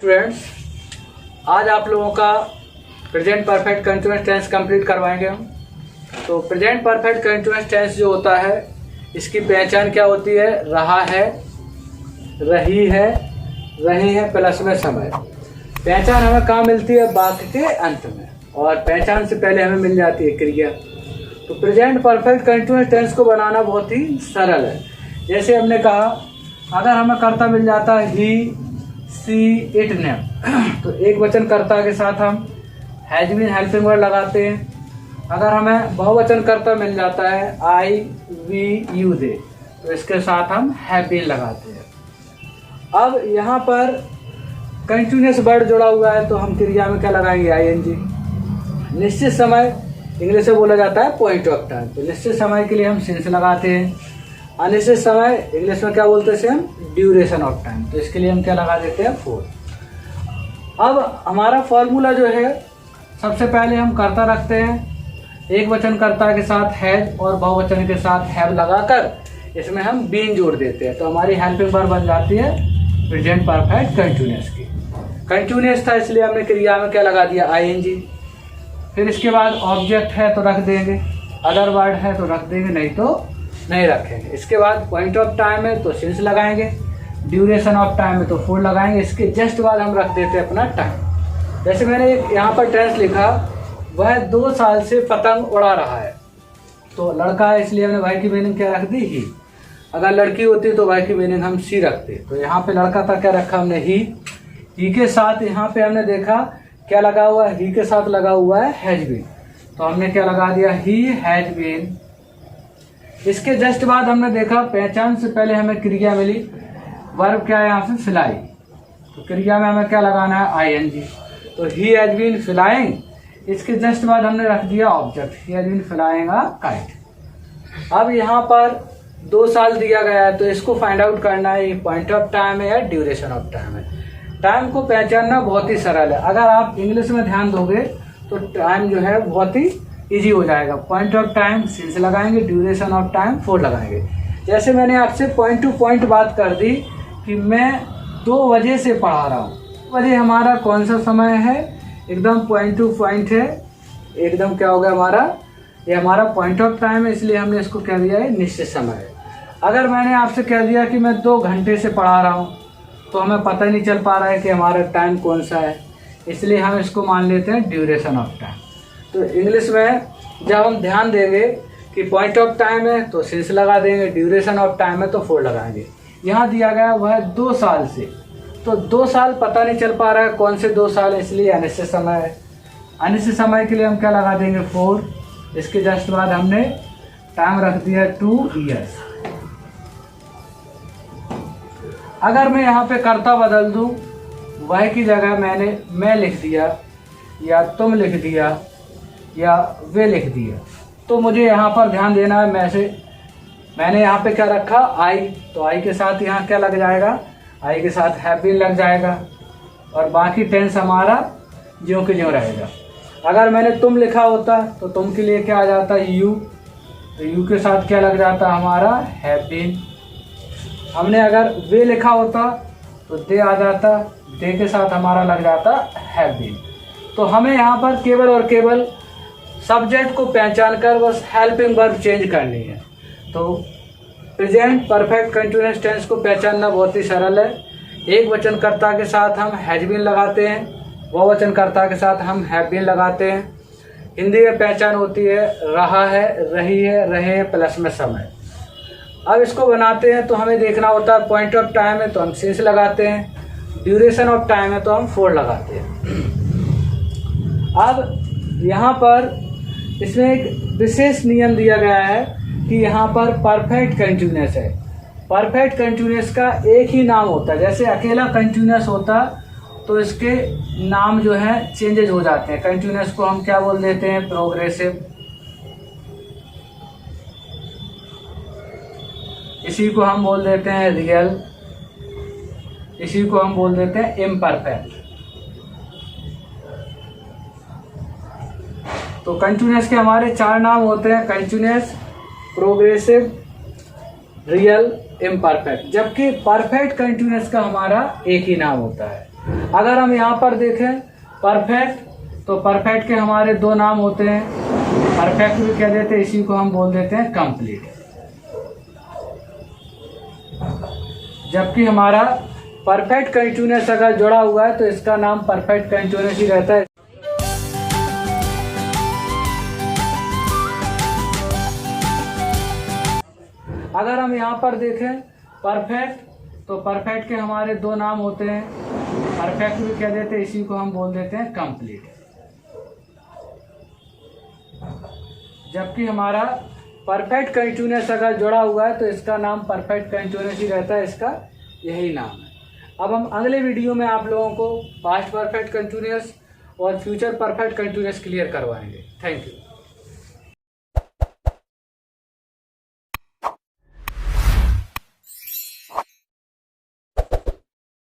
Students, आज आप लोगों का present perfect continuous tense complete करवाएंगे हम। तो प्रेजेंट परफेक्ट कंटीन्यूअस टेंस जो होता है, इसकी पहचान क्या होती है? रहा है, रही है, रहे हैं प्लस में समय। पहचान हमें कहाँ मिलती है? वाक्य के अंत में, और पहचान से पहले हमें मिल जाती है क्रिया। तो प्रेजेंट परफेक्ट कंटीन्यूअस टेंस को बनाना बहुत ही सरल है। जैसे हमने कहा, अगर हमें कर्ता मिल जाता है ही, सी, इट, नेम, तो एक वचन कर्ता के साथ हम हैज बीन हेल्पिंग वर्ड लगाते हैं। अगर हमें बहुवचन कर्ता मिल जाता है आई, वी, यू, दे, तो इसके साथ हम हैव बीन लगाते हैं। अब यहाँ पर कंटिन्यूअस वर्ड जुड़ा हुआ है, तो हम क्रिया में क्या लगाएंगे? आईएनजी। निश्चित समय इंग्लिश में बोला जाता है पॉइंट ऑफ टाइम, तो निश्चित समय के लिए हम सिंस लगाते हैं। अनिश्चित समय इंग्लिश में क्या बोलते हैं? हम ड्यूरेशन ऑफ टाइम, तो इसके लिए हम क्या लगा देते हैं? फॉर। अब हमारा फॉर्मूला जो है, सबसे पहले हम कर्ता रखते हैं, एक वचन कर्ता के साथ हैज और बहुवचन के साथ हैव लगाकर इसमें हम बीन जोड़ देते हैं, तो हमारी हेल्पिंग वर्ब बन जाती है प्रेजेंट परफेक्ट कंटिन्यूअस की। कंटिन्यूअस था इसलिए हमने क्रिया में क्या लगा दिया? आईएनजी। फिर इसके बाद ऑब्जेक्ट है तो रख देंगे, अदर वर्ड है तो रख देंगे, नहीं तो नहीं रखेंगे। इसके बाद पॉइंट ऑफ टाइम है तो सिंस लगाएंगे, ड्यूरेशन ऑफ टाइम है तो फॉर लगाएंगे। इसके जस्ट बाद हम रख देते हैं अपना टाइम। जैसे मैंने यहाँ पर टेंस लिखा, वह 2 साल से पतंग उड़ा रहा है, तो लड़का है इसलिए हमने भाई की मीनिंग क्या रख दी? ही। अगर लड़की होती तो भाई की मीनिंग हम सी रखते। तो यहाँ पे लड़का था, क्या रखा हमने? ही के साथ यहाँ पे हमने देखा क्या लगा हुआ है? ही के साथ लगा हुआ है हैज बीन, तो हमने क्या लगा दिया? He has been. इसके जस्ट बाद हमने देखा पहचान से पहले हमें क्रिया मिली, वर्ब क्या है यहाँ पे? फ्लाई, तो क्रिया में हमें क्या लगाना है? आईएनजी। तो ही हैज बीन फ्लाइंग। इसके जस्ट बाद हमने रख दिया object, he has been flying a kite. अब यहाँ पर 2 साल दिया गया है, तो इसको फाइंड आउट करना है, ये पॉइंट ऑफ टाइम है या ड्यूरेशन ऑफ टाइम है। टाइम को पहचानना बहुत ही सरल है। अगर आप इंग्लिश में ध्यान दोगे तो टाइम जो है बहुत ही इजी हो जाएगा। पॉइंट ऑफ टाइम सिंस लगाएंगे, ड्यूरेशन ऑफ टाइम फॉर लगाएंगे। जैसे मैंने आपसे पॉइंट टू पॉइंट बात कर दी कि मैं 2 बजे से पढ़ा रहा हूँ, बजे हमारा कौन सा समय है? एकदम पॉइंट टू पॉइंट है, एकदम क्या हो गया हमारा? ये हमारा पॉइंट ऑफ टाइम है, इसलिए हमने इसको कह दिया है निश्चित समय है। अगर मैंने आपसे कह दिया कि मैं 2 घंटे से पढ़ा रहा हूँ, तो हमें पता ही नहीं चल पा रहा है कि हमारा टाइम कौन सा है, इसलिए हम इसको मान लेते हैं ड्यूरेशन ऑफ टाइम। तो इंग्लिश में जब हम ध्यान देंगे कि पॉइंट ऑफ टाइम है तो सिंस लगा देंगे, ड्यूरेशन ऑफ टाइम है तो फॉर लगाएंगे। यहाँ दिया गया वह 2 साल से, तो 2 साल पता नहीं चल पा रहा है कौन से 2 साल है, इसलिए अनिश्चित समय है। अनिश्चित समय के लिए हम क्या लगा देंगे? फॉर। इसके जस्ट बाद हमने टाइम रख दिया 2 ईयर्स। अगर मैं यहाँ पे कर्ता बदल दूँ, वह की जगह मैंने मैं लिख दिया, या तुम लिख दिया, या वे लिख दिया, तो मुझे यहाँ पर ध्यान देना है। मैंने यहाँ पे क्या रखा? आई, तो आई के साथ यहाँ क्या लग जाएगा? आई के साथ हैव बीन लग जाएगा, और बाकी टेंस हमारा ज्यों के ज्यों रहेगा। अगर मैंने तुम लिखा होता तो तुम के लिए क्या आ जाता? यू, तो यू के साथ क्या लग जाता? हमारा हैव बीन। हमने अगर वे लिखा होता तो दे आ जाता, दे के साथ हमारा लग जाता हैव बीन। तो हमें यहाँ पर केवल और केवल सब्जेक्ट को पहचान कर बस हेल्पिंग वर्ब चेंज करनी है। तो प्रेजेंट परफेक्ट कंटीन्यूअस टेंस को पहचानना बहुत ही सरल है। एक वचन कर्ता के साथ हम हैज बीन लगाते हैं, बहुवचन कर्ता के साथ हम हैव बीन लगाते हैं। हिंदी में पहचान होती है रहा है, रही है, रहे हैं प्लस में समय। अब इसको बनाते हैं तो हमें देखना होता है पॉइंट ऑफ टाइम है तो हम सिंस लगाते हैं, ड्यूरेशन ऑफ टाइम है तो हम फॉर लगाते हैं। अब यहाँ पर इसमें एक विशेष नियम दिया गया है कि यहाँ पर परफेक्ट कंटीन्यूअस है। परफेक्ट कंटीन्यूअस का एक ही नाम होता है। जैसे अकेला कंटीन्यूअस होता तो इसके नाम जो है चेंजेज हो जाते हैं। कंटीन्यूअस को हम क्या बोल देते हैं? प्रोग्रेसिव। इसी को हम बोल देते हैं रियल, इसी को हम बोल देते हैं इम्परफेक्ट। तो कंटीन्यूअस के हमारे 4 नाम होते हैं: कंटीन्यूअस, प्रोग्रेसिव, रियल, इम्परफेक्ट। जबकि परफेक्ट कंटीन्यूअस का हमारा एक ही नाम होता है। अगर हम यहाँ पर देखें परफेक्ट, तो परफेक्ट के हमारे दो नाम होते हैं, परफेक्ट भी कह देते हैं, इसी को हम बोल देते हैं कंप्लीट। जबकि हमारा परफेक्ट कंटीन्यूअस अगर जुड़ा हुआ है तो इसका नाम परफेक्ट कंटीन्यूअस ही रहता है। अगर हम यहाँ पर देखें परफेक्ट, तो परफेक्ट के हमारे दो नाम होते हैं, परफेक्ट भी कह देते हैं, इसी को हम बोल देते हैं कंप्लीट। जबकि हमारा परफेक्ट कंटीन्यूअस अगर जुड़ा हुआ है तो इसका नाम परफेक्ट कंटीन्यूअस ही रहता है, इसका यही नाम है। अब हम अगले वीडियो में आप लोगों को पास्ट परफेक्ट कंटीन्यूअस और फ्यूचर परफेक्ट कंटीन्यूअस क्लियर करवाएंगे। Thank you.